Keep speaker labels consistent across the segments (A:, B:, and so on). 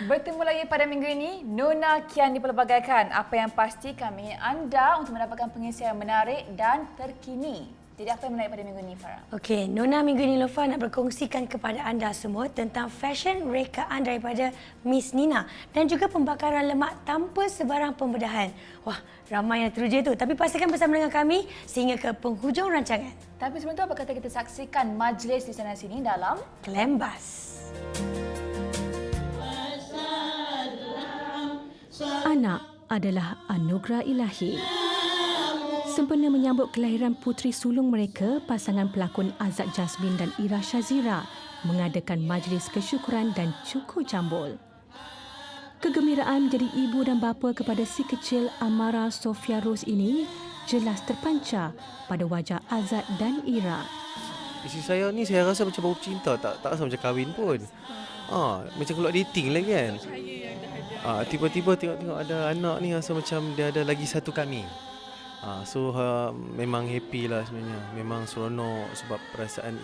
A: Bertemu lagi pada minggu ini, Nona kian dipelbagaikan. Apa yang pasti kami ingin anda untuk mendapatkan pengisian yang menarik dan terkini. Jadi apa yang menarik pada minggu ini, Farah?
B: Okey, Nona minggu ini Lofa nak berkongsikan kepada anda semua tentang fashion rekaan daripada Miss Nina dan juga pembakaran lemak tanpa sebarang pembedahan. Wah, ramai yang teruja tu. Tapi pastikan bersama dengan kami sehingga ke penghujung rancangan.
A: Tapi sebelum itu, apa kata kita saksikan majlis di sana sini dalam
B: Kelembas.
C: Anak adalah anugerah ilahi. Sempena menyambut kelahiran puteri sulung mereka, pasangan pelakon Azad Jasmine dan Ira Shazira mengadakan majlis kesyukuran dan cukur jambul. Kegembiraan menjadi ibu dan bapa kepada si kecil Amara Sofia Rose ini jelas terpancar pada wajah Azad dan Ira.
D: Isteri saya ni saya rasa macam baru cinta, tak rasa macam kahwin pun. Macam keluar dating lagi kan. Tiba-tiba tengok ada anak ni rasa macam dia ada lagi satu kami. Memang happy lah sebenarnya. Memang seronok sebab perasaan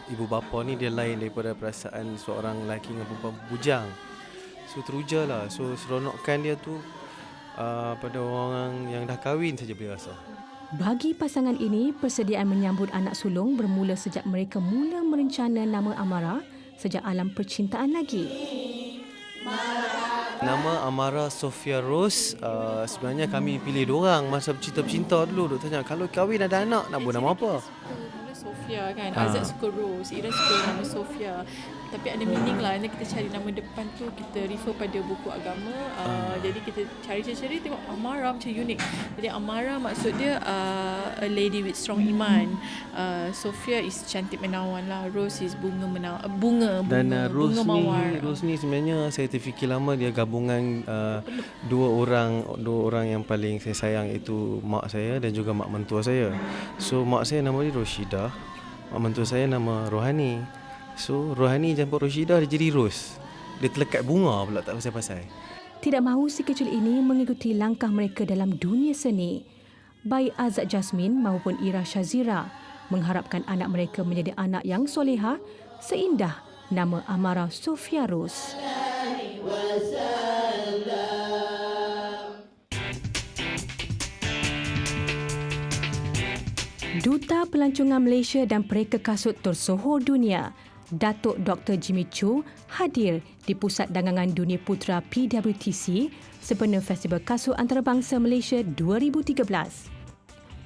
D: ibu bapa ni dia lain daripada perasaan seorang lelaki dengan perempuan bujang. So teruja lah. So seronokkan dia tu pada orang yang dah kahwin saja boleh rasa.
C: Bagi pasangan ini, persediaan menyambut anak sulung bermula sejak mereka mula merencana nama Amara sejak alam percintaan lagi.
D: Nama Amara Sofia Rose, sebenarnya kami pilih diorang masa bercinta-cinta dulu. Duk tanya, kalau kahwin ada anak, nak buat nama apa?
E: Mula Sofia kan, Azad suka Rose, Ira suka nama Sofia. Tapi ada meaning lah, nanti kita cari nama depan tu, kita refer pada buku agama. Jadi kita cari tengok Amara macam unik. Jadi Amara maksud dia a lady with strong iman. Sofia is cantik menawan lah. Rose is bunga
D: Dan Rose
E: mawar.
D: Rose ni sebenarnya saya terfikir lama dia gabungan dua orang yang paling saya sayang, iaitu mak saya dan juga mak mentua saya. So mak saya nama dia Roshidah, mak mentua saya nama Rohani. So Rohani campur Roshidah dia jadi Rose. Dia terlekat bunga pula tak pasal-pasal.
C: Tidak mahu si kecil ini mengikuti langkah mereka dalam dunia seni. Baik Azad Jasmine maupun Ira Shazira mengharapkan anak mereka menjadi anak yang solehah seindah nama Amara Sofia Rose. Duta Pelancongan Malaysia dan Pereka Kasut tersohor dunia, Datuk Dr. Jimmy Choo hadir di Pusat Dagangan Dunia Putra PWTC sempena Festival Kasut Antarabangsa Malaysia 2013.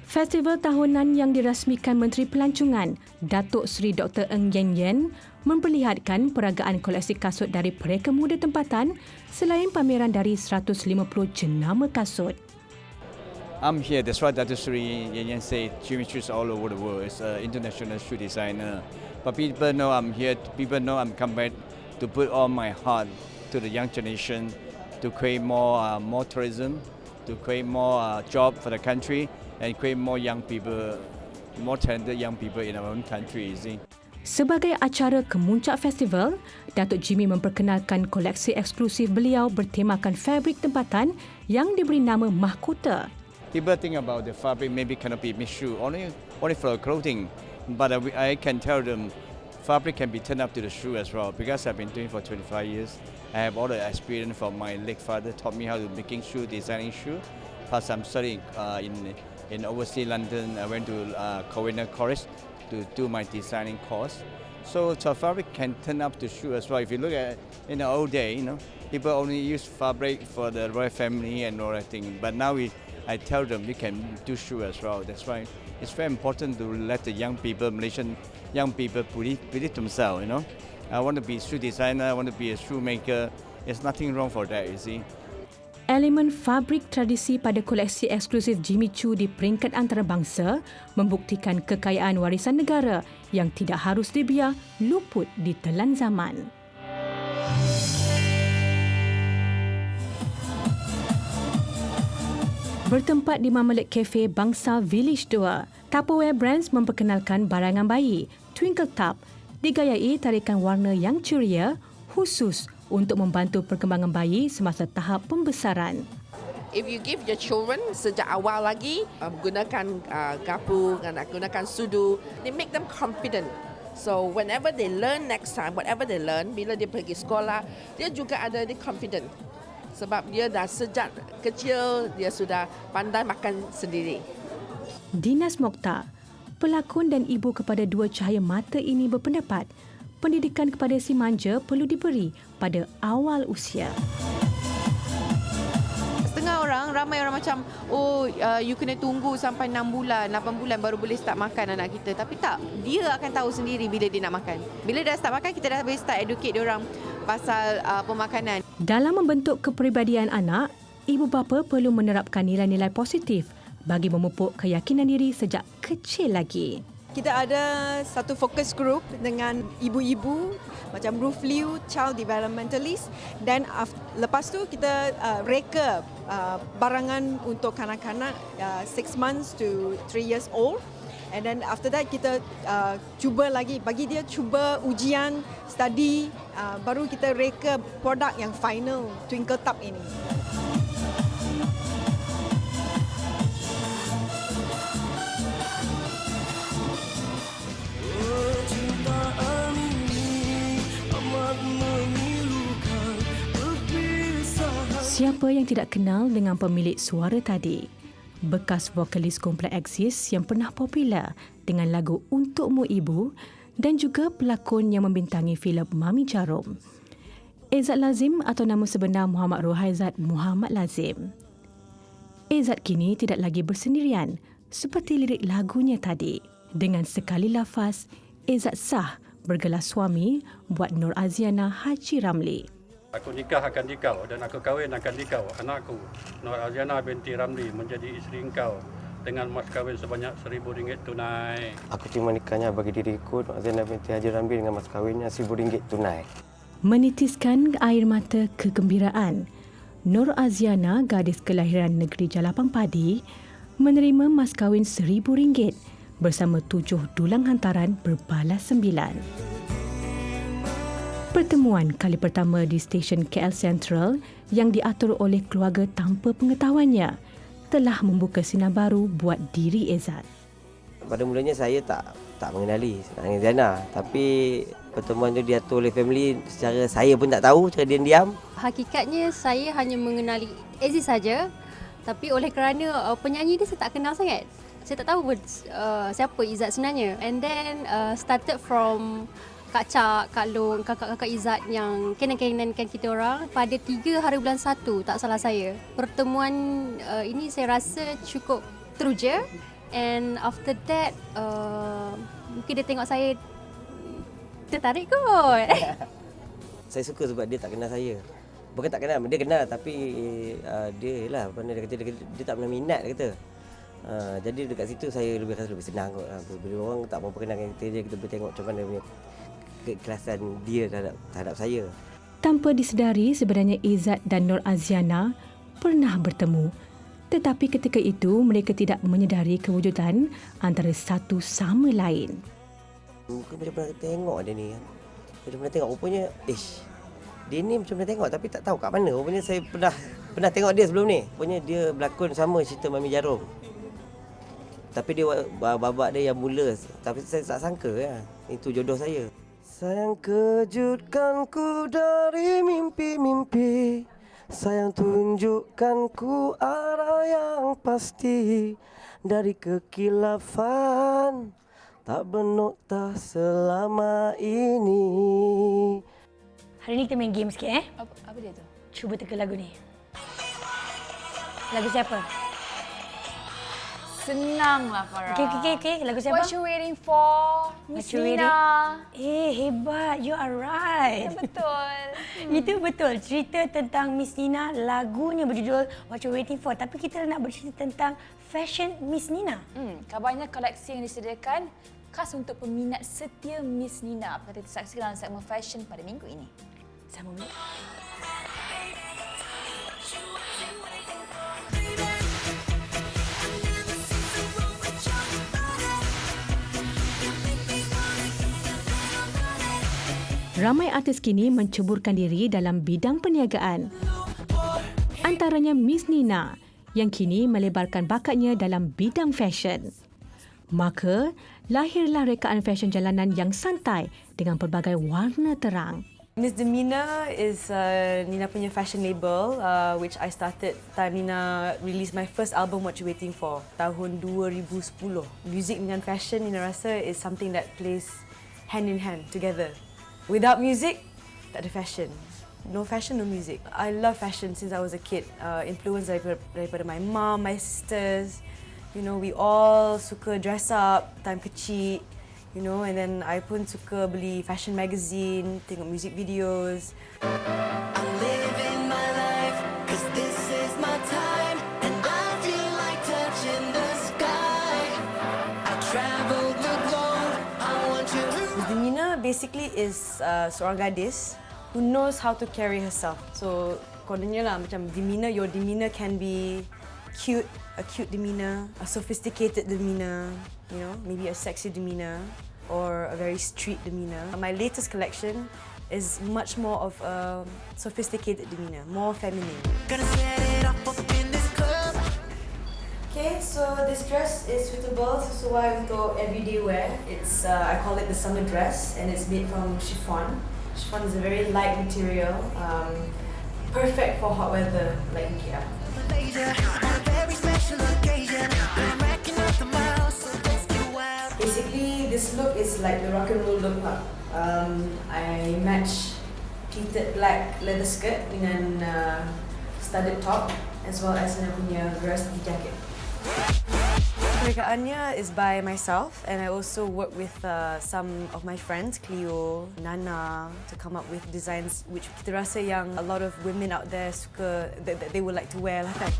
C: Festival tahunan yang dirasmikan Menteri Pelancongan, Datuk Seri Dr. Ng Yen Yen, memperlihatkan peragaan koleksi kasut dari pereka muda tempatan selain pameran dari 150 jenama kasut.
F: I'm here, that's why Dr. Sri Yen Yen said Jimmy Choo is all over the world. It's an international shoe designer. But people know I'm here, people know I'm come back to put all my heart to the young generation, to create more tourism, to create more job for the country, and create more young people, more talented young people in our own country, you see.
C: Sebagai acara kemuncak festival, Datuk Jimmy memperkenalkan koleksi eksklusif beliau bertemakan fabrik tempatan yang diberi nama Mahkota.
F: People think about the fabric maybe cannot be made shoe, only for clothing. But I can tell them fabric can be turned up to the shoe as well, because I've been doing it for 25 years. I have all the experience from my late father, taught me how to making shoe, designing shoe. Plus I'm studying in overseas London. I went to Coventry College to do my designing course. So fabric can turn up to shoe as well. If you look at in the old day, people only use fabric for the royal family and all that thing. But now I tell them we can do shoe as well. That's why it's very important to let the young people, Malaysian young people, believe themselves. I want to be a shoe designer. I want to be a shoemaker. There's nothing wrong for that, you see.
C: Elemen fabrik tradisi pada koleksi eksklusif Jimmy Choo di peringkat antarabangsa membuktikan kekayaan warisan negara yang tidak harus dibiar luput di telan zaman. Bertempat di Mamalet Cafe Bangsa Village 2, Tupperware Brands memperkenalkan barangan bayi Twinkle Tub digayai tarikan warna yang ceria khusus untuk membantu perkembangan bayi semasa tahap pembesaran.
G: If you give your children sejak awal lagi gunakan garpu, gunakan sudu, they make them confident. So whenever they learn next time, whatever they learn, bila dia pergi sekolah, dia juga ada dia confident. Sebab dia dah sejak kecil, dia sudah pandai makan sendiri.
C: Dinas Mokhtar, pelakon dan ibu kepada dua cahaya mata ini berpendapat pendidikan kepada si manja perlu diberi pada awal usia.
H: Setengah orang, ramai orang macam, you kena tunggu sampai 6 bulan, 8 bulan baru boleh start makan anak kita. Tapi tak, dia akan tahu sendiri bila dia nak makan. Bila dah start makan, kita dah boleh start educate dia orang pasal pemakanan.
C: Dalam membentuk kepribadian anak, ibu bapa perlu menerapkan nilai-nilai positif bagi memupuk keyakinan diri sejak kecil lagi.
I: Kita ada satu focus group dengan ibu-ibu macam Ruth Liu, child developmentalist, dan lepas tu kita reka barangan untuk kanak-kanak 6 months to 3 years old. And then after that kita cuba lagi, bagi dia cuba ujian, study, baru kita reka produk yang final Twinkle Tub ini.
C: Siapa yang tidak kenal dengan pemilik suara tadi? Bekas vokalis Komplek Axis yang pernah popular dengan lagu Untukmu Ibu dan juga pelakon yang membintangi filem Mami Jarum. Ezat Lazim atau nama sebenar Muhammad Rohaizat Muhammad Lazim. Ezat kini tidak lagi bersendirian seperti lirik lagunya tadi. Dengan sekali lafaz, Ezat sah bergelar suami buat Nur Aziana Haji Ramli.
J: Aku nikah akan dikau dan aku kahwin akan dikau. Anakku, Nur Aziana binti Ramli menjadi isteri engkau dengan mas kahwin sebanyak RM1,000 tunai.
K: Aku terima nikahnya bagi diriku, Nur Aziana binti Haji Ramli dengan mas kahwinnya RM1,000 tunai.
C: Menitiskan air mata kegembiraan, Nur Aziana, gadis kelahiran negeri Jalapang Padi, menerima mas kahwin RM1,000 bersama 7 dulang hantaran berbalas 9. Pertemuan kali pertama di stesen KL Central yang diatur oleh keluarga tanpa pengetahuannya telah membuka sinar baru buat diri Ezat.
K: Pada mulanya saya tak mengenali Aziana, tapi pertemuan itu diatur oleh family secara saya pun tak tahu, cara diam-diam.
L: Hakikatnya saya hanya mengenali Aziz saja, tapi oleh kerana penyanyi dia saya tak kenal sangat. Saya tak tahu siapa Izzat sebenarnya. And then started from Kak Cak, Kak Long, kakak-kakak Izzat yang kenan-kenankan kita orang pada 3 hari bulan 1, tak salah saya. Pertemuan ini saya rasa cukup teruja, and after that mungkin dia tengok saya tertarik kot.
K: Saya suka sebab dia tak kenal saya. Bukan tak kenal, dia kenal tapi dia lah dia kata dia tak pernah minat dia kata. Jadi dekat situ saya rasa lebih senang kot. Bila orang tak mau perkenalkan kita boleh tengok macam mana punya keikhlasan dia terhadap saya.
C: Tanpa disedari, sebenarnya Izzat dan Nur Aziana pernah bertemu. Tetapi ketika itu, mereka tidak menyedari kewujudan antara satu sama lain.
K: Mungkin macam pernah tengok dia ni kan. Macam pernah tengok, rupanya, dia ni macam pernah tengok tapi tak tahu kat mana. Rupanya saya pernah tengok dia sebelum ni. Rupanya dia berlakon sama cerita Mami Jarum. Tapi dia babak dia yang mula. Tapi saya tak sangka ya. Itu jodoh saya. Sayang kejutkanku dari mimpi-mimpi, sayang tunjukkanku arah yang pasti, dari kekilafan tak bernokta selama ini.
B: Hari ni kita main game sikit
A: Apa dia tu?
B: Cuba teka lagu ni. Lagu siapa?
A: Senanglah Farah.
B: Okey. Lagu siapa?
A: What you waiting for? Miss Nina.
B: Hebat. You are right.
A: Ya, betul.
B: Itu betul. Cerita tentang Miss Nina, lagunya berjudul What You Waiting For. Tapi kita nak bercerita tentang fashion Miss Nina.
A: Kabarnya koleksi yang disediakan khas untuk peminat setia Miss Nina. Apa kita saksikan dalam segmen fashion pada minggu ini.
B: Sama Miss.
C: Ramai artis kini menceburkan diri dalam bidang perniagaan. Antaranya Miss Nina yang kini melebarkan bakatnya dalam bidang fashion. Maka, lahirlah rekaan fashion jalanan yang santai dengan pelbagai warna terang.
M: Miss Demeanor is Nina punya fashion label, which I started time Nina released my first album, What You Waiting For, tahun 2010. Music dengan fashion, Nina rasa is something that plays hand in hand together. Without music, tak ada fashion. No fashion, no music. I love fashion since I was a kid. Influenced daripada my mom, my sisters. You know, we all suka dress up time kecil. You know, and then I pun suka beli fashion magazine, tengok music videos. I'm living my life, 'cause this is my time, and I feel like touching the sky. I traveled the globe, I want you to... Miss Demeanor basically is seorang gadis who knows how to carry herself. So, kononnya lah macam demeanor, your demeanor can be cute, a cute demeanor, a sophisticated demeanor, you know, maybe a sexy demeanor or a very street demeanor. My latest collection is much more of a sophisticated demeanor, more feminine. Okay, so this dress is suitable sesuai untuk everyday wear. It's I call it the summer dress, and it's made from chiffon. Chiffon is a very light material, perfect for hot weather like in KL. Basically, this look is like the rock and roll look lah. I match pleated black leather skirt dengan studded top, as well as saya punya varsity jacket. Rekaannya is by myself, and I also work with some of my friends, Cleo, Nana, to come up with designs which kita rasa yang a lot of women out there suka, that they would like to wear lah kan.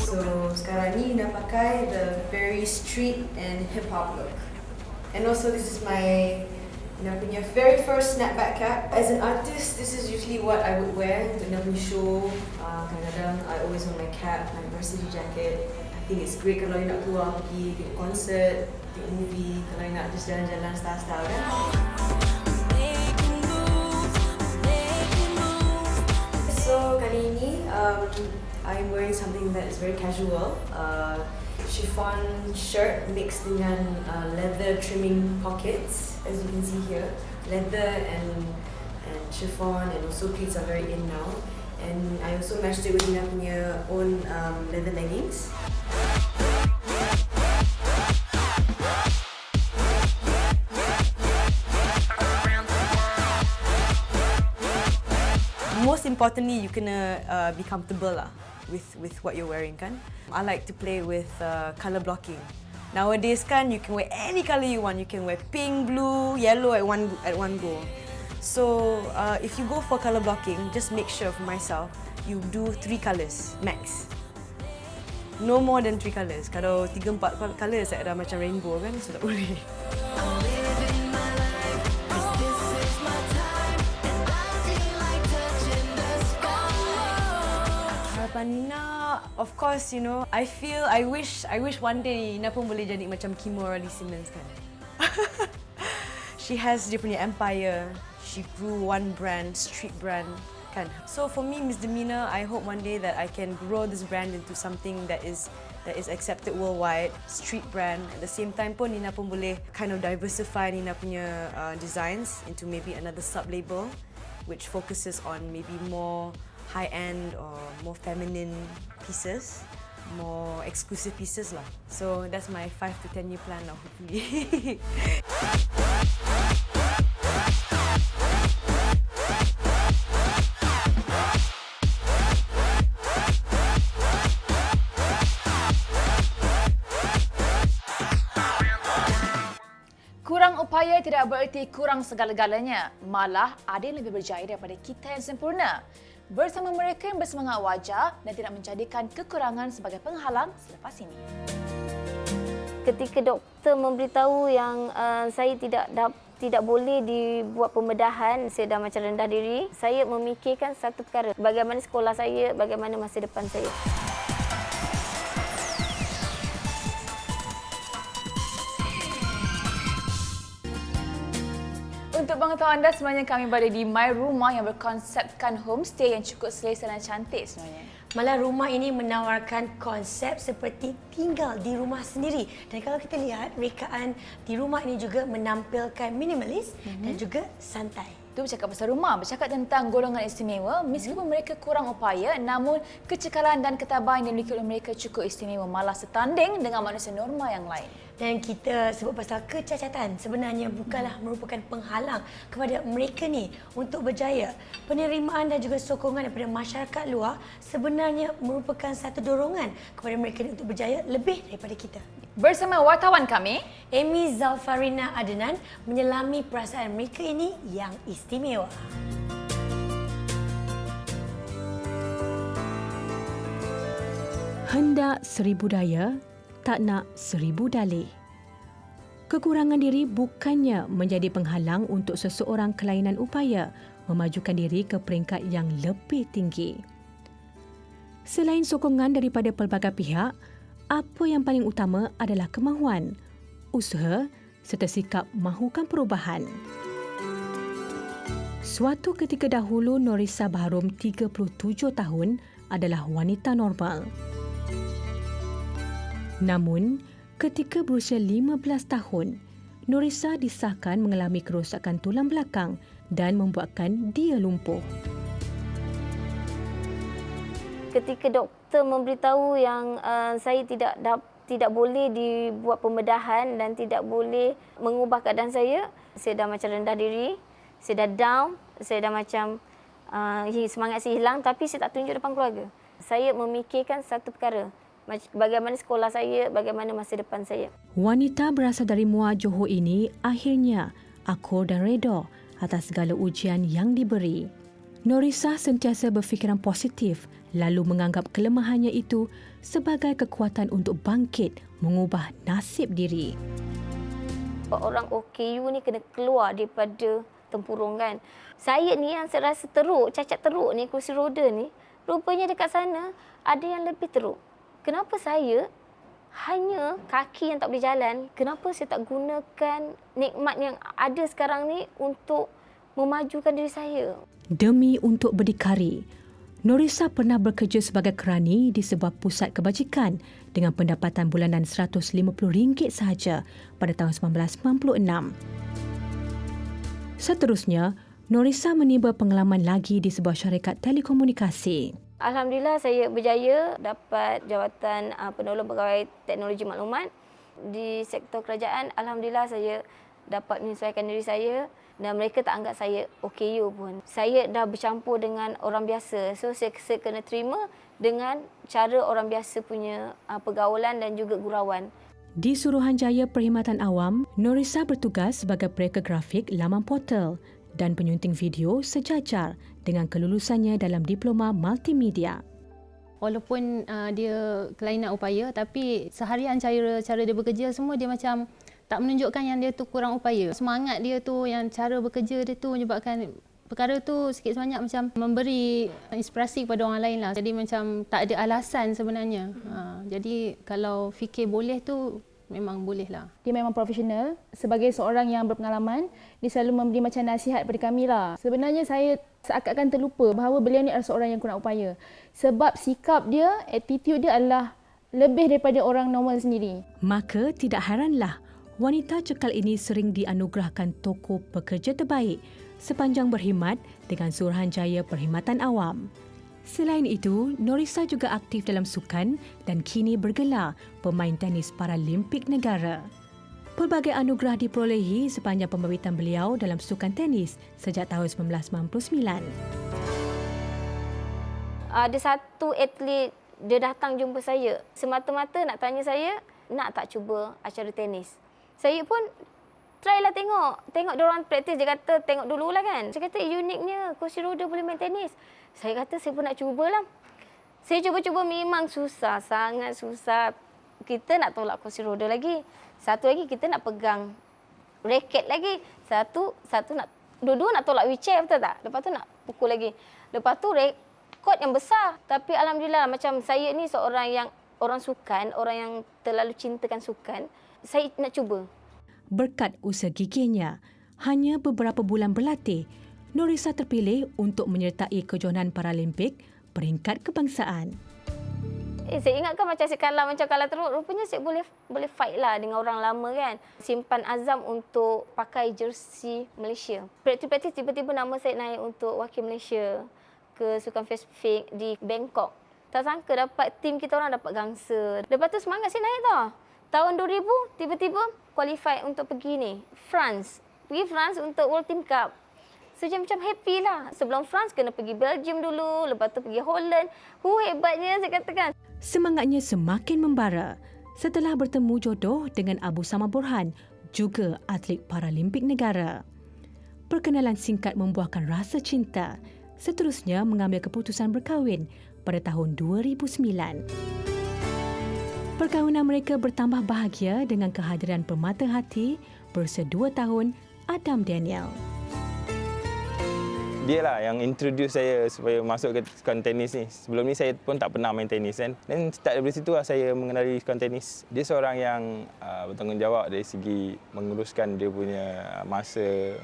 M: So sekarang ni nak pakai the very street and hip hop look, and also this is my punya very first snapback cap. As an artist, this is usually what I would wear untuk nak punya show. Kadang-kadang I always wear my cap, my varsity jacket. I think it's great kalau you nak keluar pergi tengok concert, tengok movie, kalau you nak just jalan-jalan style-style kan. So kali ini I'm wearing something that is very casual. Chiffon shirt mixed dengan leather trimming pockets, as you can see here. Leather and chiffon and also pleats are very in now. And I also matched it with Nina punya own leather leggings. Most importantly, you kena be comfortable lah with what you're wearing kan. I like to play with colour blocking. Nowadays kan, you can wear any colour you want. You can wear pink, blue, yellow at one go. So if you go for colour blocking, just make sure for myself you do 3 colours max. No more than 3 colours. Kalau 3-4 colours saya dah macam rainbow kan, so tak boleh. Nina, of course, you know, I wish one day Nina pun boleh jadi macam Kimora Lee Simmons kan. She has dia punya empire. She grew one brand, street brand kan. So for me, Miss Demeanor, I hope one day that I can grow this brand into something that is accepted worldwide, street brand. At the same time pun Nina pun boleh kind of diversify Nina punya designs into maybe another sub-label which focuses on maybe more high-end or more feminine pieces, more exclusive pieces lah. So that's my 5 to 10 year plan now, hopefully.
A: Kurang upaya tidak bererti kurang segala-galanya. Malah ada yang lebih berjaya daripada kita yang sempurna. Bersama mereka yang bersemangat wajar dan tidak menjadikan kekurangan sebagai penghalang selepas ini.
N: Ketika doktor memberitahu yang saya tidak boleh dibuat pembedahan, saya dah macam rendah diri, saya memikirkan satu perkara, bagaimana sekolah saya, bagaimana masa depan saya.
A: Untuk pengetahuan anda, sebenarnya kami berada di My Rumah yang berkonsepkan homestay yang cukup selesa dan cantik sebenarnya.
B: Malah rumah ini menawarkan konsep seperti tinggal di rumah sendiri. Dan kalau kita lihat, rekaan di rumah ini juga menampilkan minimalis dan juga santai.
A: Itu bercakap pasal rumah, bercakap tentang golongan istimewa, meskipun mereka kurang upaya, namun kecekalan dan ketabahan yang dimiliki oleh mereka cukup istimewa, malah setanding dengan manusia normal yang lain.
B: Dan kita sebut pasal kecacatan sebenarnya bukanlah merupakan penghalang kepada mereka ni untuk berjaya. Penerimaan dan juga sokongan daripada masyarakat luar sebenarnya merupakan satu dorongan kepada mereka ni untuk berjaya lebih daripada kita.
A: Bersama wartawan kami,
B: Amy Zalfarina Adenan menyelami perasaan mereka ini yang istimewa.
C: Hendak seribu daya, tak nak seribu dalih. Kekurangan diri bukannya menjadi penghalang untuk seseorang kelainan upaya memajukan diri ke peringkat yang lebih tinggi. Selain sokongan daripada pelbagai pihak, apa yang paling utama adalah kemahuan, usaha serta sikap mahukan perubahan. Suatu ketika dahulu, Norisa Baharom, 37 tahun, adalah wanita normal. Namun, ketika berusia 15 tahun, Norisa disahkan mengalami kerosakan tulang belakang dan membuatkan dia lumpuh.
N: Ketika doktor memberitahu yang saya tidak boleh dibuat pembedahan dan tidak boleh mengubah keadaan saya dah macam rendah diri, saya dah down, saya dah macam semangat saya hilang, tapi saya tak tunjuk depan keluarga. Saya memikirkan satu perkara, bagaimana sekolah saya, bagaimana masa depan saya.
C: Wanita berasal dari Muar Johor ini akhirnya akur dan reda atas segala ujian yang diberi. Norisa sentiasa berfikiran positif, lalu menganggap kelemahannya itu sebagai kekuatan untuk bangkit mengubah nasib diri.
N: Orang OKU ni kena keluar daripada tempurung kan. Saya ni yang saya rasa teruk, cacat teruk ni, kursi roda ni, rupanya dekat sana ada yang lebih teruk. Kenapa saya hanya kaki yang tak boleh jalan? Kenapa saya tak gunakan nikmat yang ada sekarang ni untuk memajukan diri saya?
C: Demi untuk berdikari, Norisa pernah bekerja sebagai kerani di sebuah pusat kebajikan dengan pendapatan bulanan RM150 sahaja pada tahun 1996. Seterusnya, Norisa menimba pengalaman lagi di sebuah syarikat telekomunikasi.
N: Alhamdulillah saya berjaya dapat jawatan penolong pegawai teknologi maklumat di sektor kerajaan. Alhamdulillah saya dapat menyesuaikan diri saya dan mereka tak anggap saya OKU pun. Saya dah bercampur dengan orang biasa. So saya kena terima dengan cara orang biasa punya pergaulan dan juga gurauan.
C: Di Suruhanjaya Perkhidmatan Awam, Norisa bertugas sebagai pereka grafik laman portal dan penyunting video sejajar dengan kelulusannya dalam diploma multimedia.
O: Walaupun dia kelainan upaya, tapi seharian cara dia bekerja semua dia macam tak menunjukkan yang dia tu kurang upaya. Semangat dia tu, yang cara bekerja dia tu menyebabkan perkara tu sikit sebanyak macam memberi inspirasi kepada orang lain lah. Jadi macam tak ada alasan sebenarnya. Jadi kalau fikir boleh tu memang boleh lah.
P: Dia memang profesional. Sebagai seorang yang berpengalaman, dia selalu memberi macam nasihat kepada kami lah. Sebenarnya saya seakan-akan terlupa bahawa beliau ni adalah seorang yang kurang upaya. Sebab sikap dia, attitude dia adalah lebih daripada orang normal sendiri.
C: Maka tidak heranlah wanita cekal ini sering dianugerahkan tokoh pekerja terbaik sepanjang berkhidmat dengan Suruhanjaya Perkhidmatan Awam. Selain itu, Norisa juga aktif dalam sukan dan kini bergelar pemain tenis Paralimpik negara. Pelbagai anugerah diperolehi sepanjang pembabitan beliau dalam sukan tenis sejak tahun 1999.
N: Ada satu atlet, dia datang jumpa saya. Semata-mata nak tanya saya, nak tak cuba acara tenis? Saya pun try lah tengok diorang praktis. Dia kata tengok dululah kan. Saya kata uniknya kursi roda boleh main tenis. Saya kata saya pun nak cubalah. Saya cuba-cuba memang susah, sangat susah. Kita nak tolak kursi roda lagi. Satu lagi kita nak pegang raket lagi. Satu nak dua-dua nak tolak wheelchair, betul tak? Lepas tu nak pukul lagi. Lepas tu rekod yang besar. Tapi alhamdulillah macam saya ni seorang yang orang sukan, orang yang terlalu cintakan sukan. Saya nak cuba.
C: Berkat usaha gigihnya, hanya beberapa bulan berlatih, Norisa terpilih untuk menyertai kejohanan Paralimpik peringkat kebangsaan.
N: Saya ingatkan macam saya kalah teruk, rupanya saya boleh fight lah dengan orang lama kan. Simpan azam untuk pakai jersey Malaysia. Praktis-praktis tiba-tiba nama saya naik untuk wakil Malaysia ke Sukan Pasifik di Bangkok. Tak sangka dapat tim kita orang dapat gangsa. Lepas tu semangat saya naik tau. Tahun 2000 tiba-tiba qualify untuk pergi ni France. Pergi France untuk World Team Cup. So macam happy lah. Sebelum France kena pergi Belgium dulu, lepas tu pergi Holland. Hebatnya saya katakan.
C: Semangatnya semakin membara setelah bertemu jodoh dengan Abu Samah Borhan, juga atlet Paralimpik negara. Perkenalan singkat membuahkan rasa cinta. Seterusnya mengambil keputusan berkahwin pada tahun 2009. Perkahwinan mereka bertambah bahagia dengan kehadiran pemata hati berusia 2 tahun, Adam Daniel.
Q: Dia lah yang introduce saya supaya masuk ke sukan tenis ni. Sebelum ni saya pun tak pernah main tenis kan. Dan start dari situ lah saya mengenali sukan tenis. Dia seorang yang bertanggungjawab dari segi menguruskan dia punya masa.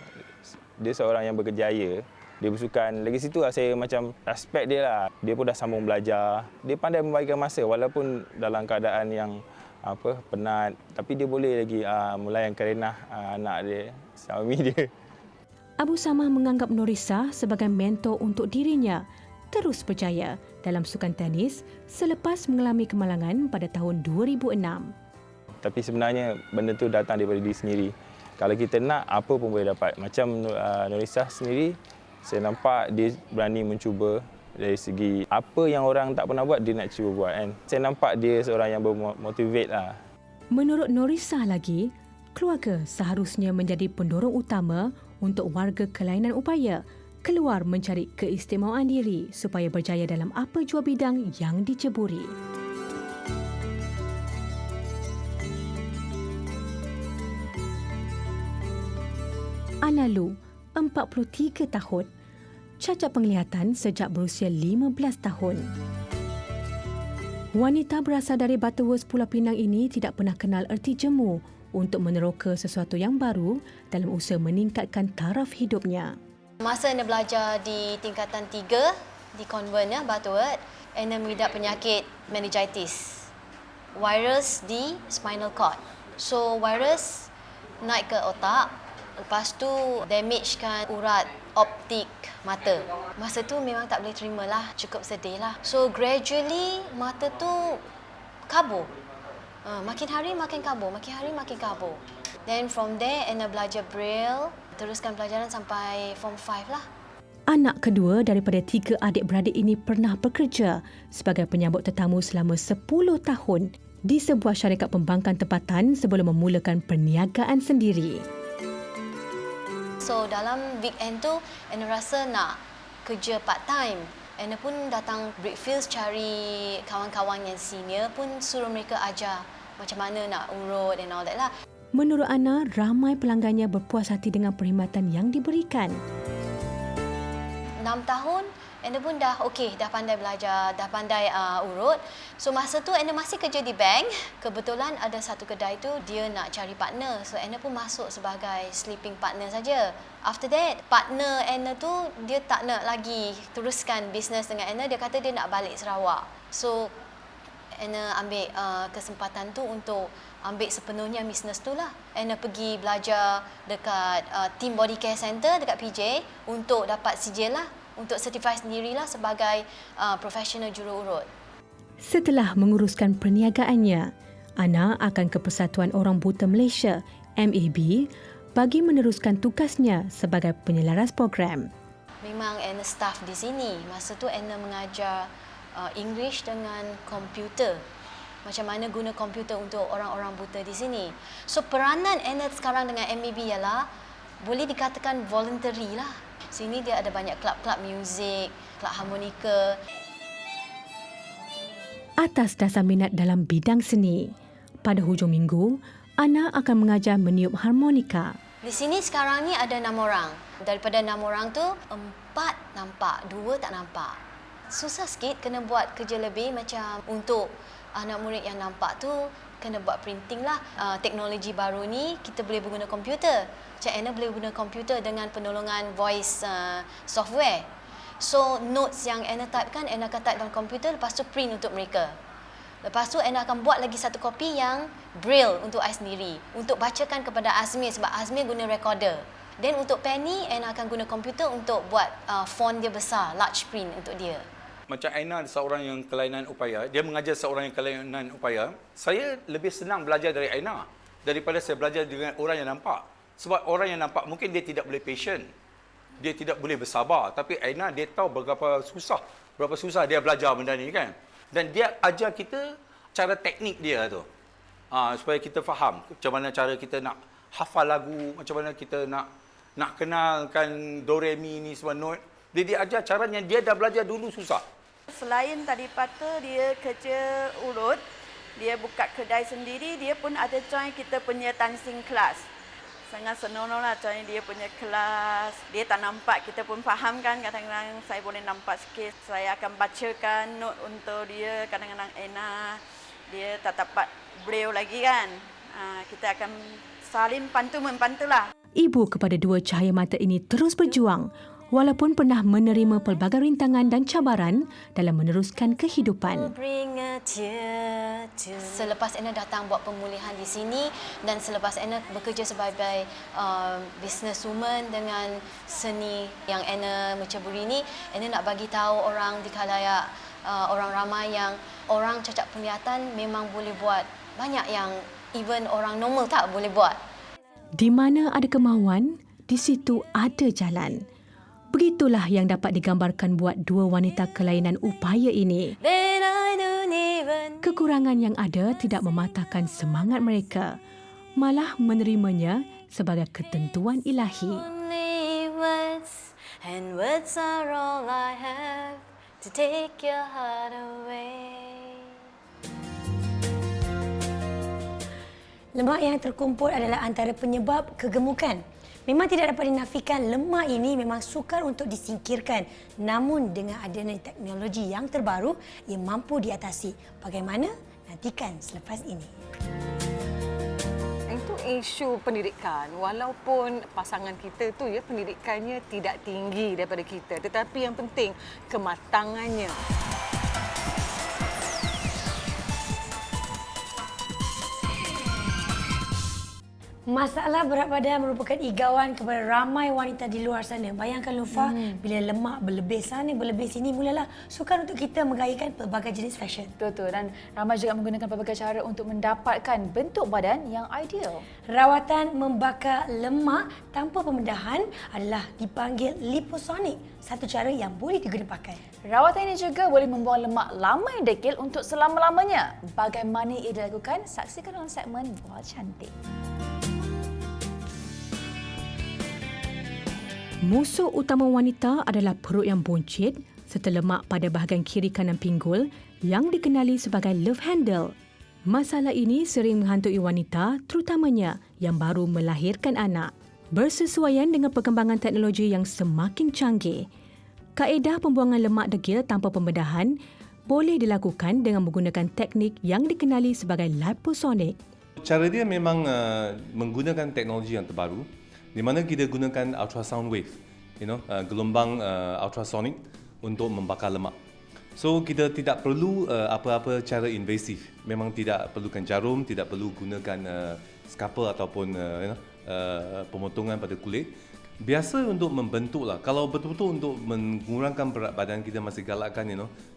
Q: Dia seorang yang berkejaya. Dia bersukan. Lagi situ lah saya macam respect dia lah. Dia pun dah sambung belajar. Dia pandai membagikan masa walaupun dalam keadaan yang penat. Tapi dia boleh lagi melayankan Renah, anak dia, suami dia.
C: Abu Samah menganggap Norisa sebagai mentor untuk dirinya terus berjaya dalam sukan tenis selepas mengalami kemalangan pada tahun 2006.
Q: Tapi sebenarnya benda tu datang daripada diri sendiri. Kalau kita nak, apa pun boleh dapat. Macam Norisa sendiri, saya nampak dia berani mencuba dari segi apa yang orang tak pernah buat, dia nak cuba buat kan. Saya nampak dia seorang yang bermotivate lah.
C: Menurut Norisa lagi, keluarga seharusnya menjadi pendorong utama untuk warga kelainan upaya keluar mencari keistimewaan diri supaya berjaya dalam apa jua bidang yang diceburi. Ana Lu, 43 tahun, cacat penglihatan sejak berusia 15 tahun. Wanita berasal dari Butterworth, Pulau Pinang ini tidak pernah kenal erti jemu untuk meneroka sesuatu yang baru dalam usaha meningkatkan taraf hidupnya.
R: Masa Ana belajar di tingkatan 3 di konvent Butterworth, Ana mengidap penyakit meningitis. Virus di spinal cord. So virus naik ke otak, lepas tu damagekan urat optik mata. Masa tu memang tak boleh terima lah, cukup sedih lah. So gradually mata tu kabur. Makin hari makin kabur, makin hari makin kabur. Then from there, Ana belajar Braille, teruskan pelajaran sampai Form 5 lah.
C: Anak kedua daripada 3 adik-beradik ini pernah bekerja sebagai penyambut tetamu selama 10 tahun di sebuah syarikat pembangkang tempatan sebelum memulakan perniagaan sendiri.
R: So dalam weekend tu, Ana rasa nak kerja part-time. Ana pun datang Brickfields cari kawan-kawan yang senior pun suruh mereka ajar macam mana nak urut and all that lah.
C: Menurut Ana, ramai pelanggannya berpuas hati dengan perkhidmatan yang diberikan.
R: 6 tahun, Ana pun dah okey, dah pandai belajar, dah pandai urut. So masa tu Ana masih kerja di bank. Kebetulan ada satu kedai tu dia nak cari partner. So Ana pun masuk sebagai sleeping partner saja. After that, partner Ana tu dia tak nak lagi teruskan bisnes dengan Ana. Dia kata dia nak balik Sarawak. So Ana ambil kesempatan tu untuk ambil sepenuhnya bisnes tu lah. Ana pergi belajar dekat Team Body Care Center dekat PJ untuk dapat sijil lah, untuk certify sendirilah sebagai profesional juruurut.
C: Setelah menguruskan perniagaannya, Ana akan ke Persatuan Orang Buta Malaysia, MAB, bagi meneruskan tugasnya sebagai penyelaras program.
R: Memang Ana staff di sini. Masa tu Ana mengajar English dengan komputer. Macam mana guna komputer untuk orang-orang buta di sini. So peranan Ana sekarang dengan MAB ialah boleh dikatakan voluntary lah. Sini dia ada banyak kelab-kelab muzik, kelab harmonika.
C: Atas dasar minat dalam bidang seni, pada hujung minggu, Ana akan mengajar meniup harmonika.
R: Di sini sekarang ni ada 6 orang. Daripada 6 orang tu, 4 nampak, 2 tak nampak. Susah sikit kena buat kerja lebih macam untuk anak murid yang nampak tu kena buat printing lah. Teknologi baru ni kita boleh guna komputer. Cik Ana boleh guna komputer dengan penolongan voice software. So notes yang Anna type kan, Anna akan type dalam komputer, lepas tu print untuk mereka. Lepas tu Anna akan buat lagi satu kopi yang braille untuk I sendiri, untuk bacakan kepada Azmir sebab Azmir guna recorder. Dan untuk Penny, Anna akan guna komputer untuk buat font dia besar, large print untuk dia.
S: Macam Aina seorang yang kelainan upaya, dia mengajar seorang yang kelainan upaya, saya lebih senang belajar dari Aina daripada saya belajar dengan orang yang nampak. Sebab orang yang nampak mungkin dia tidak boleh patient, dia tidak boleh bersabar, tapi Aina dia tahu berapa susah dia belajar benda ni kan. Dan dia ajar kita cara teknik dia tu. Supaya kita faham macam mana cara kita nak hafal lagu, macam mana kita nak kenalkan do re mi ni semua note. Dia ajar caranya, dia dah belajar dulu susah.
T: Selain daripada dia kerja urut, dia buka kedai sendiri, dia pun ada join kita punya dancing class. Sangat senonoh lah join dia punya kelas. Dia tak nampak, kita pun faham kan. Kadang-kadang saya boleh nampak sikit. Saya akan bacakan note untuk dia. Kadang-kadang Anna, dia tak dapat braille lagi kan. Kita akan saling bantu-membantu lah.
C: Ibu kepada dua cahaya mata ini terus berjuang walaupun pernah menerima pelbagai rintangan dan cabaran dalam meneruskan kehidupan.
R: Selepas Anna datang buat pemulihan di sini dan selepas Anna bekerja sebagai businesswoman dengan seni yang Anna menceburi ini, Anna nak bagi tahu orang di khalayak, orang ramai yang orang cacat penglihatan memang boleh buat banyak yang even orang normal tak boleh buat.
C: Di mana ada kemahuan, di situ ada jalan. Begitulah yang dapat digambarkan buat dua wanita kelainan upaya ini. Kekurangan yang ada tidak mematahkan semangat mereka, malah menerimanya sebagai ketentuan ilahi.
R: And words are all I have to take your heart away.
B: Lemak yang terkumpul adalah antara penyebab kegemukan. Memang tidak dapat dinafikan lemak ini memang sukar untuk disingkirkan. Namun dengan adanya teknologi yang terbaru, ia mampu diatasi. Bagaimana? Nantikan selepas ini.
U: Itu isu pendidikan. Walaupun pasangan kita tu ya pendidikannya tidak tinggi daripada kita, tetapi yang penting kematangannya.
B: Masalah berat badan merupakan igawan kepada ramai wanita di luar sana. Bayangkan Lufa, bila lemak berlebih sana, berlebih sini, mulalah sukar untuk kita menggayakan pelbagai jenis fashion.
A: Betul, dan ramai juga menggunakan pelbagai cara untuk mendapatkan bentuk badan yang ideal.
B: Rawatan membakar lemak tanpa pembedahan adalah dipanggil liposuction. Satu cara yang boleh digunakan pakai.
A: Rawatan ini juga boleh membuang lemak lama yang degil untuk selama-lamanya. Bagaimana ia dilakukan? Saksikan dalam segmen Buah Cantik.
C: Musuh utama wanita adalah perut yang buncit serta lemak pada bahagian kiri kanan pinggul yang dikenali sebagai love handle. Masalah ini sering menghantui wanita terutamanya yang baru melahirkan anak. Bersesuaian dengan perkembangan teknologi yang semakin canggih, kaedah pembuangan lemak degil tanpa pembedahan boleh dilakukan dengan menggunakan teknik yang dikenali sebagai liposuction.
V: Cara dia memang menggunakan teknologi yang terbaru, di mana kita gunakan ultrasound wave, gelombang ultrasonic untuk membakar lemak. So kita tidak perlu apa-apa cara invasif. Memang tidak perlukan jarum, tidak perlu gunakan scalpel ataupun pemotongan pada kulit. Biasa untuk membentuk lah. Kalau betul-betul untuk mengurangkan berat badan, kita masih galakkan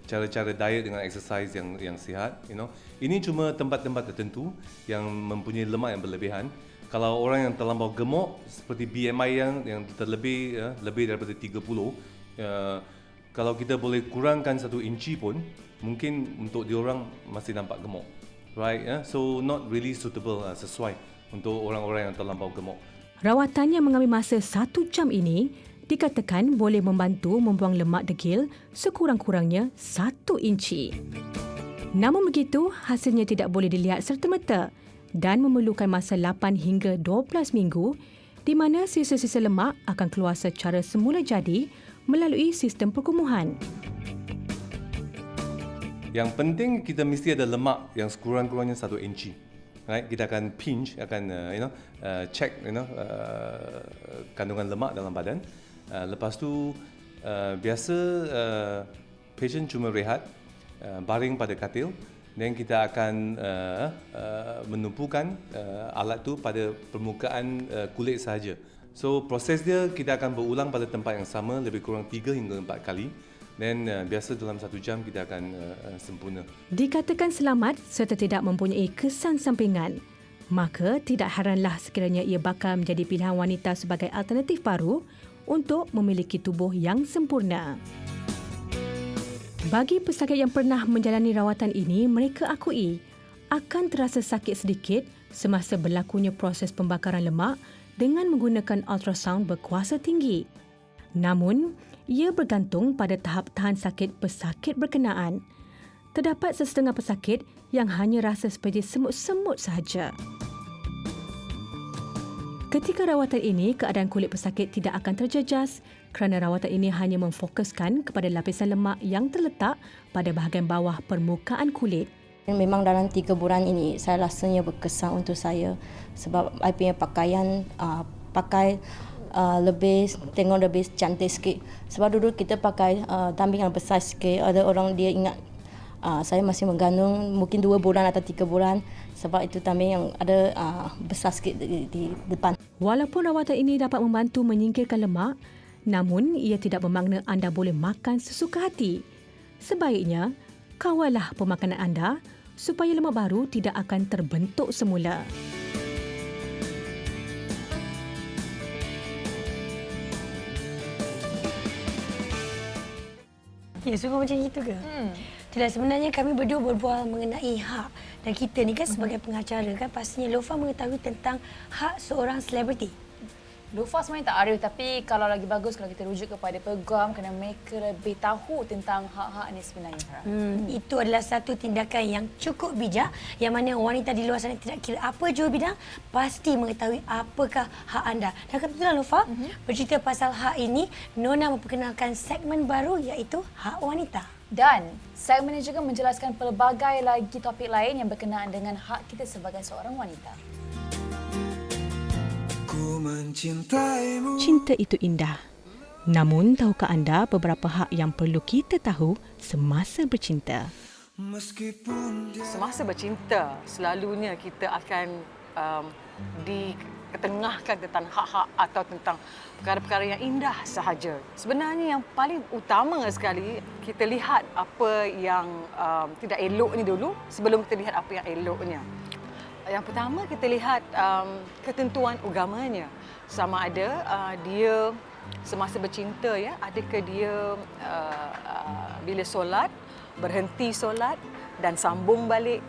V: cara-cara diet dengan exercise yang sihat. Ini cuma tempat-tempat tertentu yang mempunyai lemak yang berlebihan. Kalau orang yang terlampau gemuk seperti BMI yang terlebih lebih daripada 30, kalau kita boleh kurangkan 1 inci pun mungkin untuk diorang masih nampak gemuk, right? So not really suitable, sesuai untuk orang-orang yang terlampau gemuk.
C: Rawatan yang mengambil masa 1 jam ini dikatakan boleh membantu membuang lemak degil sekurang-kurangnya 1 inci. Namun begitu, hasilnya tidak boleh dilihat serta-merta dan memerlukan masa 8 hingga 12 minggu di mana sisa-sisa lemak akan keluar secara semula jadi melalui sistem perkumuhan.
V: Yang penting kita mesti ada lemak yang sekurang-kurangnya 1 inci. Right? Kita akan pinch, akan check kandungan lemak dalam badan. Lepas tu biasa patient cuma rehat, baring pada katil, dan kita akan menumpukan alat tu pada permukaan kulit sahaja. So proses dia kita akan berulang pada tempat yang sama lebih kurang 3 hingga 4 kali. Dan biasa dalam 1 jam kita akan sempurna.
C: Dikatakan selamat serta tidak mempunyai kesan sampingan, maka tidak heranlah sekiranya ia bakal menjadi pilihan wanita sebagai alternatif baru untuk memiliki tubuh yang sempurna. Bagi pesakit yang pernah menjalani rawatan ini, mereka akui akan terasa sakit sedikit semasa berlakunya proses pembakaran lemak dengan menggunakan ultrasound berkuasa tinggi. Namun, ia bergantung pada tahap tahan sakit pesakit berkenaan. Terdapat sesetengah pesakit yang hanya rasa seperti semut-semut sahaja. Ketika rawatan ini, keadaan kulit pesakit tidak akan terjejas kerana rawatan ini hanya memfokuskan kepada lapisan lemak yang terletak pada bahagian bawah permukaan kulit.
D: Memang dalam 3 bulan ini saya rasanya berkesan untuk saya sebab saya punya pakaian pakai tengok lebih cantik sikit. Sebab dulu kita pakai dumping yang besar sikit. Ada orang dia ingat saya masih mengandung mungkin 2 bulan atau 3 bulan. Sebab itu dumping yang ada besar sikit di depan.
C: Walaupun rawatan ini dapat membantu menyingkirkan lemak, namun ia tidak bermakna anda boleh makan sesuka hati. Sebaiknya, kawallah pemakanan anda supaya lemak baru tidak akan terbentuk semula.
B: Ya, sungguh macam itu ke? Tidak, sebenarnya kami berdua berbual mengenai hak. Dan kita ni kan sebagai pengacara kan pastinya Lofa mengetahui tentang hak seorang selebriti.
A: Lofa sebenarnya tak arif, tapi kalau lagi bagus kalau kita rujuk kepada peguam kerana mereka lebih tahu tentang hak-hak ini sebenarnya.
B: Itu adalah satu tindakan yang cukup bijak yang mana wanita di luar sana tidak kira apa jua bidang pasti mengetahui apakah hak anda. Dan kebetulan Lofa bercerita pasal hak ini, Nona memperkenalkan segmen baru iaitu Hak Wanita.
A: Dan segmen ini juga menjelaskan pelbagai lagi topik lain yang berkenaan dengan hak kita sebagai seorang wanita.
C: Cinta itu indah. Namun, tahukah anda beberapa hak yang perlu kita tahu semasa bercinta?
U: Semasa bercinta, selalunya kita akan diketengahkan tentang hak-hak atau tentang perkara-perkara yang indah sahaja. Sebenarnya yang paling utama sekali, kita lihat apa yang tidak elok ni dulu sebelum kita lihat apa yang eloknya. Yang pertama kita lihat ketentuan agamanya. Sama ada dia semasa bercinta, ya, adakah dia bila solat, berhenti solat dan sambung balik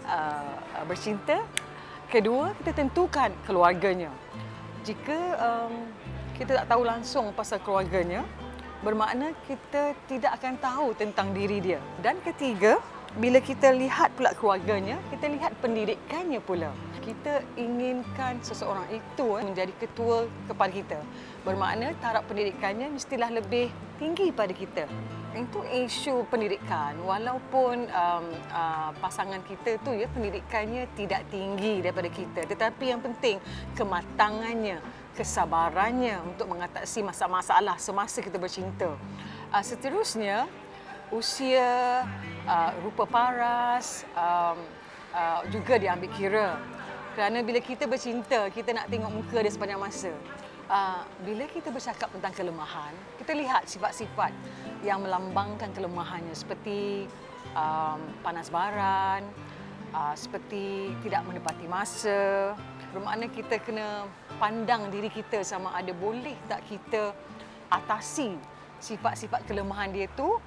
U: bercinta. Kedua, kita tentukan keluarganya. Jika kita tak tahu langsung pasal keluarganya, bermakna kita tidak akan tahu tentang diri dia. Dan ketiga, bila kita lihat pula keluarganya, kita lihat pendidikannya pula. Kita inginkan seseorang itu menjadi ketua kepada kita. Bermakna taraf pendidikannya mestilah lebih tinggi pada kita. Itu isu pendidikan. Walaupun pasangan kita tu ya pendidikannya tidak tinggi daripada kita, tetapi yang penting kematangannya, kesabarannya untuk mengatasi masalah-masalah semasa kita bercinta. Seterusnya, usia, rupa paras juga diambil kira. Kerana bila kita bercinta, kita nak tengok muka dia sepanjang masa. Bila kita bercakap tentang kelemahan, kita lihat sifat-sifat yang melambangkan kelemahannya seperti panas baran, seperti tidak menepati masa. Bermakna kita kena pandang diri kita sama ada boleh tak kita atasi sifat-sifat kelemahan dia tu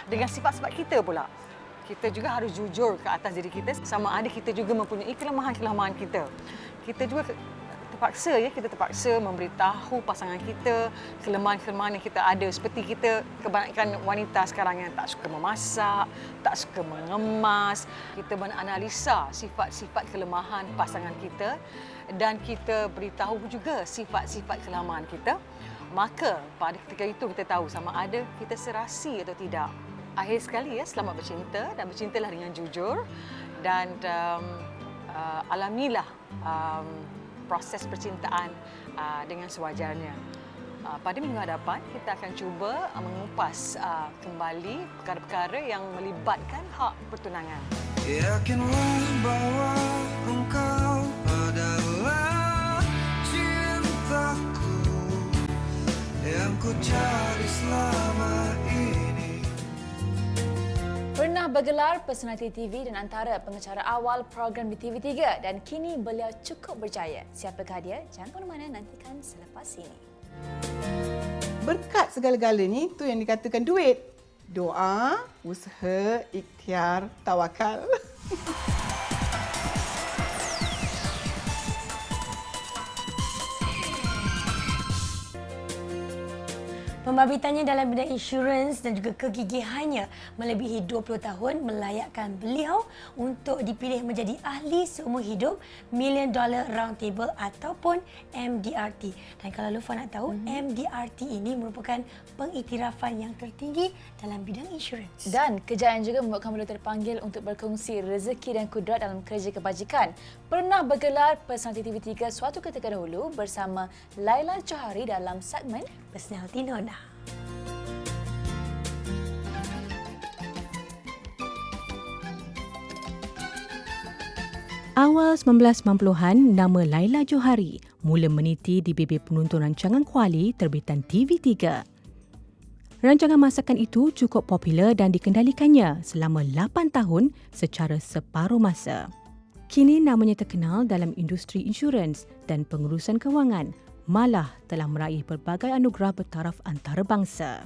U: dengan sifat-sifat kita pula. Kita juga harus jujur ke atas diri kita sama ada kita juga mempunyai kelemahan-kelemahan kita. Kita juga terpaksa memberitahu pasangan kita kelemahan-kelemahan yang kita ada. Seperti kita, kebanyakan wanita sekarang yang tak suka memasak, tak suka mengemas. Kita menganalisa sifat-sifat kelemahan pasangan kita dan kita beritahu juga sifat-sifat kelemahan kita. Maka pada ketika itu kita tahu sama ada kita serasi atau tidak. Akhir sekali, ya, selamat bercinta dan bercintalah dengan jujur dan alamilah proses percintaan dengan sewajarnya. Pada minggu hadapan, kita akan cuba mengupas kembali perkara-perkara yang melibatkan hak pertunangan.
E: Yakinlah bahwa engkau adalah cintaku yang ku cari selama ini.
A: Pernah bergelar personaliti TV dan antara pengacara awal program di TV3 dan kini beliau cukup berjaya. Siapakah dia? Jangan ke mana-mana, nantikan selepas ini.
F: Berkat segala-galanya itu yang dikatakan duit. Doa, usaha, ikhtiar, tawakal.
B: Pembabitannya dalam bidang insurans dan juga kegigihannya melebihi 20 tahun melayakkan beliau untuk dipilih menjadi ahli seumur hidup $1 Million Round Table ataupun MDRT. Dan kalau Lufa nak tahu, MDRT ini merupakan pengiktirafan yang tertinggi dalam bidang insurans.
A: Dan kejayaan juga membuatkan beliau terpanggil untuk berkongsi rezeki dan kudrat dalam kerja kebajikan. Pernah bergelar personaliti TV3 suatu ketika dahulu bersama Laila Johari dalam segmen
B: Personality Nona.
C: Awal 1990-an, nama Laila Johari mula meniti di bibir penonton rancangan Kuali terbitan TV3. Rancangan masakan itu cukup popular dan dikendalikannya selama 8 tahun secara separuh masa. Kini namanya terkenal dalam industri insurans dan pengurusan kewangan, malah telah meraih pelbagai anugerah bertaraf antarabangsa.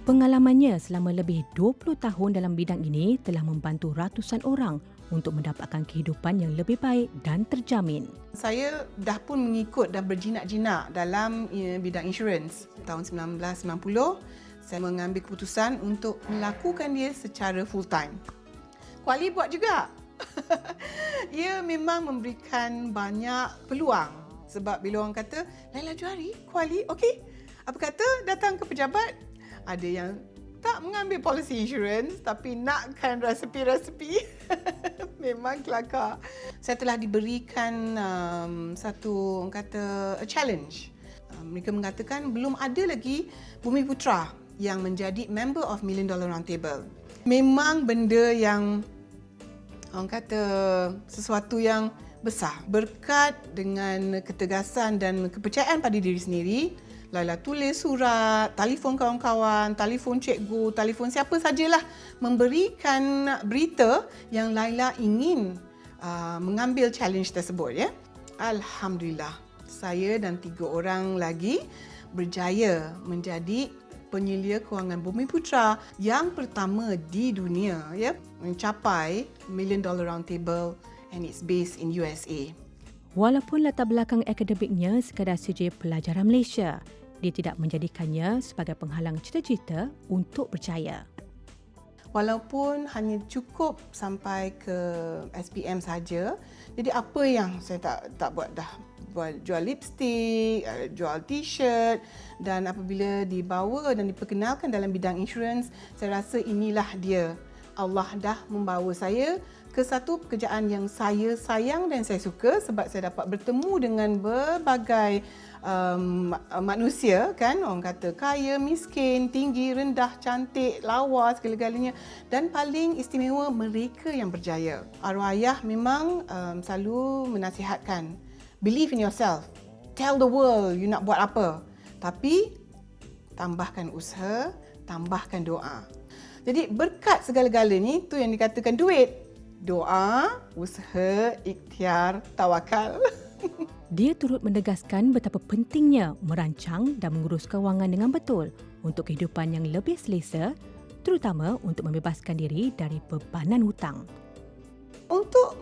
C: Pengalamannya selama lebih 20 tahun dalam bidang ini telah membantu ratusan orang untuk mendapatkan kehidupan yang lebih baik dan terjamin.
F: Saya dah pun mengikut dan berjinak-jinak dalam bidang insurans. Tahun 1990, saya mengambil keputusan untuk melakukan dia secara full time. Kuali buat juga. Ia memang memberikan banyak peluang. Sebab bila orang kata, Laila Johari, Kuali, okey. Apa kata datang ke pejabat? Ada yang tak mengambil polisi insurans tapi nakkan resepi-resepi. Memang kelakar. Saya telah diberikan satu, orang kata, a challenge. Mereka mengatakan belum ada lagi Bumiputra yang menjadi member of $1 Million Round Table. Memang benda yang, orang kata, sesuatu yang besar. Berkat dengan ketegasan dan kepercayaan pada diri sendiri, Laila tulis surat, telefon kawan-kawan, telefon cikgu, telefon siapa sajalah memberikan berita yang Laila ingin mengambil challenge tersebut. Ya. Alhamdulillah, saya dan 3 orang lagi berjaya menjadi penyelia kewangan Bumiputra yang pertama di dunia, ya, mencapai $1 Million Round Table and it's based in USA.
C: Walaupun latar belakang akademiknya sekadar saja pelajaran Malaysia, dia tidak menjadikannya sebagai penghalang cita-cita untuk berjaya.
F: Walaupun hanya cukup sampai ke SPM saja, jadi apa yang saya tak buat dah. Jual lipstick, jual t-shirt, dan apabila dibawa dan diperkenalkan dalam bidang insurans, saya rasa inilah dia. Allah dah membawa saya ke satu pekerjaan yang saya sayang dan saya suka sebab saya dapat bertemu dengan berbagai manusia, kan, orang kata kaya, miskin, tinggi, rendah, cantik, lawa, segala-galanya, dan paling istimewa mereka yang berjaya. Arwah ayah memang selalu menasihatkan, believe in yourself, tell the world you nak buat apa, tapi tambahkan usaha, tambahkan doa. Jadi berkat segala-galanya itu yang dikatakan duit. Doa, usaha, ikhtiar, tawakal.
C: Dia turut menegaskan betapa pentingnya merancang dan mengurus kewangan dengan betul untuk kehidupan yang lebih selesa, terutama untuk membebaskan diri dari bebanan hutang.
F: Untuk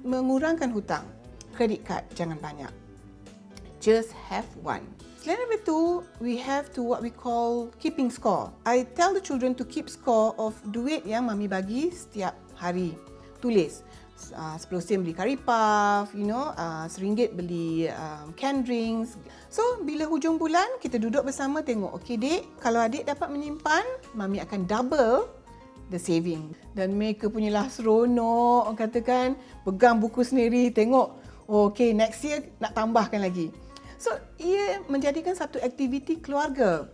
F: mengurangkan hutang, kredit kad jangan banyak. Just have one. Selain itu, we have to what we call keeping score. I tell the children to keep score of duit yang mami bagi setiap hari. Tulis 10 sen beli curry puff, RM1 beli canned drinks. So bila hujung bulan kita duduk bersama tengok, okey dek, kalau adik dapat menyimpan, mami akan double the saving. Dan mereka punyalah seronok, katakan pegang buku sendiri tengok, okey next year nak tambahkan lagi. So, ia menjadikan satu aktiviti keluarga.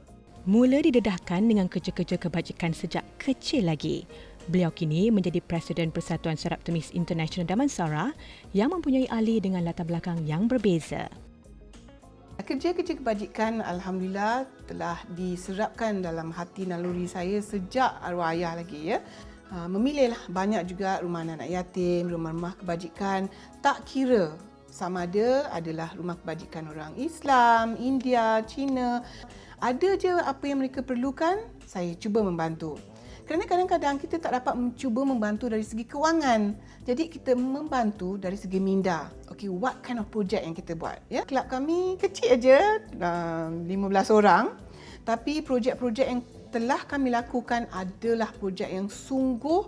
C: Mula didedahkan dengan kerja-kerja kebajikan sejak kecil lagi. Beliau kini menjadi Presiden Persatuan Seraptemis International Damansara yang mempunyai ahli dengan latar belakang yang berbeza.
F: Kerja-kerja kebajikan alhamdulillah telah diserapkan dalam hati naluri saya sejak arwah ayah lagi ya. Memilihlah banyak juga rumah anak yatim, rumah-rumah kebajikan, tak kira sama ada adalah rumah kebajikan orang Islam, India, Cina. Ada je apa yang mereka perlukan, saya cuba membantu. Kerana kadang-kadang kita tak dapat mencuba membantu dari segi kewangan. Jadi kita membantu dari segi minda. Okay, what kind of project yang kita buat? Ya, kelab kami kecil aja, 15 orang. Tapi projek-projek yang telah kami lakukan adalah projek yang sungguh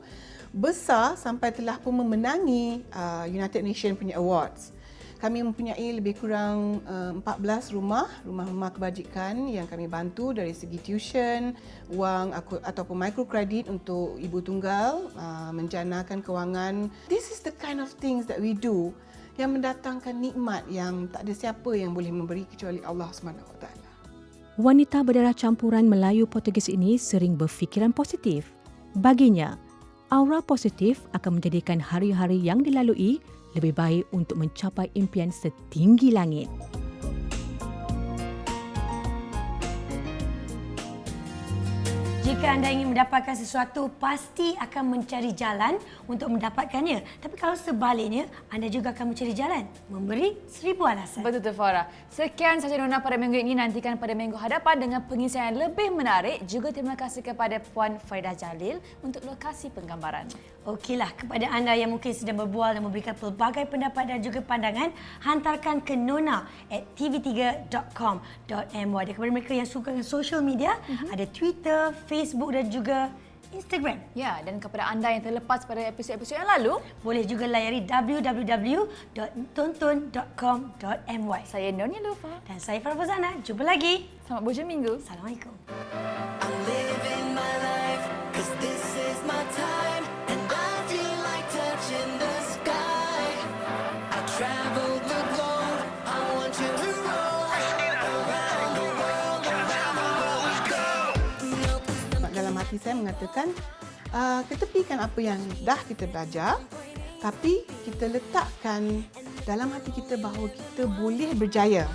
F: besar sampai telah pun memenangi United Nations punya awards. Kami mempunyai lebih kurang 14 rumah-rumah kebajikan yang kami bantu dari segi tuition, wang ataupun microcredit untuk ibu tunggal, menjanakan kewangan. This is the kind of things that we do yang mendatangkan nikmat yang tak ada siapa yang boleh memberi kecuali Allah SWT.
C: Wanita berdarah campuran Melayu Portugis ini sering berfikiran positif. Baginya, aura positif akan menjadikan hari-hari yang dilalui lebih baik untuk mencapai impian setinggi langit.
B: Jika anda ingin mendapatkan sesuatu, pasti akan mencari jalan untuk mendapatkannya. Tapi kalau sebaliknya, anda juga akan mencari jalan memberi 1000 alasan.
A: Betul tu Farah. Sekian sahaja Nona pada minggu ini. Nantikan pada minggu hadapan dengan pengisian yang lebih menarik. Juga terima kasih kepada Puan Farida Jalil untuk lokasi penggambaran.
B: Okeylah, kepada anda yang mungkin sedang berbual dan memberikan pelbagai pendapat dan juga pandangan, hantarkan ke nona@tv3.com.my. Dan kepada mereka yang suka dengan social media, ada Twitter, Facebook dan juga Instagram.
A: Ya, dan kepada anda yang terlepas pada episod-episod yang lalu,
B: boleh juga layari www.tonton.com.my.
A: Saya Nonya Lufa.
B: Dan saya Farah Fazana. Jumpa lagi.
A: Selamat berjumpa minggu.
B: Assalamualaikum.
F: Hati saya mengatakan ketepikan apa yang dah kita belajar, tapi kita letakkan dalam hati kita bahawa kita boleh berjaya.